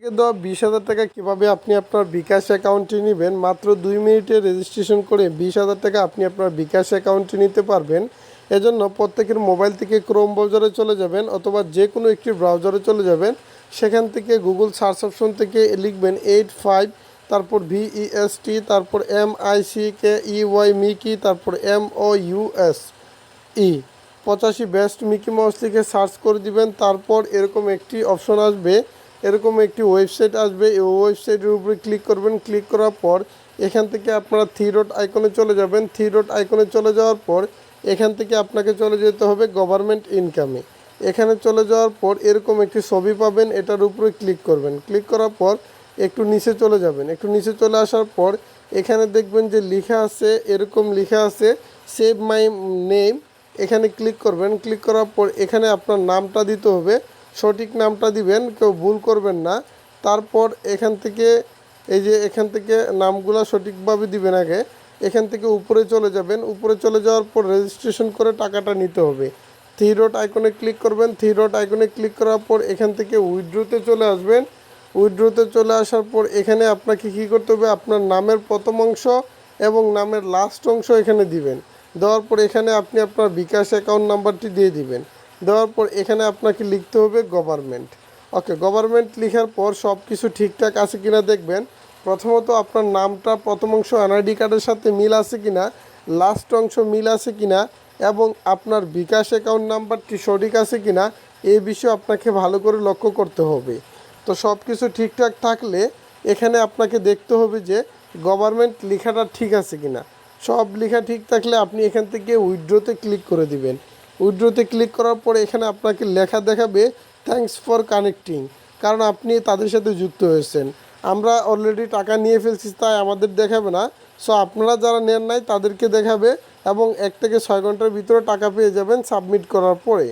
থেকে দেওয়া 20,000 টাকা কীভাবে আপনি আপনার বিকাশ অ্যাকাউন্টে নেবেন, মাত্র 2 মিনিটে রেজিস্ট্রেশন করে 20,000 টাকা আপনি আপনার বিকাশ অ্যাকাউন্টে নিতে পারবেন। এজন্য প্রত্যেকের মোবাইল থেকে ক্রোম ব্রাউজারে চলে যাবেন অথবা যে কোনো একটি ব্রাউজারে চলে যাবেন। সেখান থেকে গুগল সার্চ অপশন থেকে লিখবেন 85, তারপর VEST, তারপর MICKEY মিকি, তারপর MOUS 85 বেস্ট মিকি মাউস লিখে সার্চ করে দিবেন। তারপর এরকম একটি অপশন আসবে, এরকম একটি ওয়েবসাইট আসবে। এই ওয়েবসাইটের উপরে ক্লিক করবেন। ক্লিক করার পর এখান থেকে আপনারা থ্রি ডট আইকনে চলে যাবেন। থ্রি ডট আইকনে চলে যাওয়ার পর এখান থেকে আপনাকে চলে যেতে হবে গভর্নমেন্ট ইনকামে। এখানে চলে যাওয়ার পর এরকম একটি ছবি পাবেন, এটার উপরে ক্লিক করবেন। ক্লিক করার পর একটু নিচে চলে যাবেন। একটু নিচে চলে আসার পর এখানে দেখবেন যে লেখা আছে, এরকম লেখা আছে সেভ মাই নেম। এখানে ক্লিক করবেন। ক্লিক করার পর এখানে আপনার নামটা দিতে হবে, সঠিক নামটা দিবেন, কেউ ভুল করবেন না। তারপর এখান থেকে এখান থেকে নামগুলো সঠিকভাবে দিবেন আগে। এখান থেকে উপরে চলে যাবেন। উপরে চলে যাওয়ার পর রেজিস্ট্রেশন করে টাকাটা নিতে হবে। থ্রি ডট আইকনে ক্লিক করবেন। থ্রি ডট আইকনে ক্লিক করার পর এখান থেকে উইথড্রোতে চলে আসবেন। উইথড্রোতে চলে আসার পর এখানে আপনাকে কী করতে হবে, আপনার নামের প্রথম অংশ এবং নামের লাস্ট অংশ এখানে দিবেন। দেওয়ার পর এখানে আপনি আপনার বিকাশ অ্যাকাউন্ট নাম্বারটি দিয়ে দিবেন। দেওয়ার পর এখানে আপনাকে লিখতে হবে গভর্নমেন্ট। ওকে, গভর্নমেন্ট লেখার পর সব কিছু ঠিকঠাক আছে কিনা দেখবেন। প্রথমত আপনার নামটা প্রথম অংশ এনআইডি কার্ডের সাথে মিল আছে কিনা, লাস্ট অংশ মিল আছে কিনা এবং আপনার বিকাশ অ্যাকাউন্ট নাম্বারটি সঠিক আছে কিনা এই বিষয়ে আপনাকে ভালো করে লক্ষ্য করতে হবে। তো সব কিছু ঠিকঠাক থাকলে এখানে আপনাকে দেখতে হবে যে গভর্নমেন্ট লেখাটা ঠিক আছে কিনা। সব লেখা ঠিক থাকলে আপনি এখান থেকে উইথড্রোতে ক্লিক করে দিবেন। উইথড্রোতে ক্লিক করার পরে এখানে আপনাকে লেখা দেখাবে থ্যাঙ্কস ফর কানেক্টিং, কারণ আপনি তাদের সাথে যুক্ত হয়েছেন। আমরা অলরেডি টাকা নিয়ে ফেলছি তাই আমাদের দেখাবে না। সো আপনারা যারা নেন নাই তাদেরকে দেখাবে এবং 1 থেকে 6 ঘন্টার ভিতরে টাকা পেয়ে যাবেন সাবমিট করার পরে।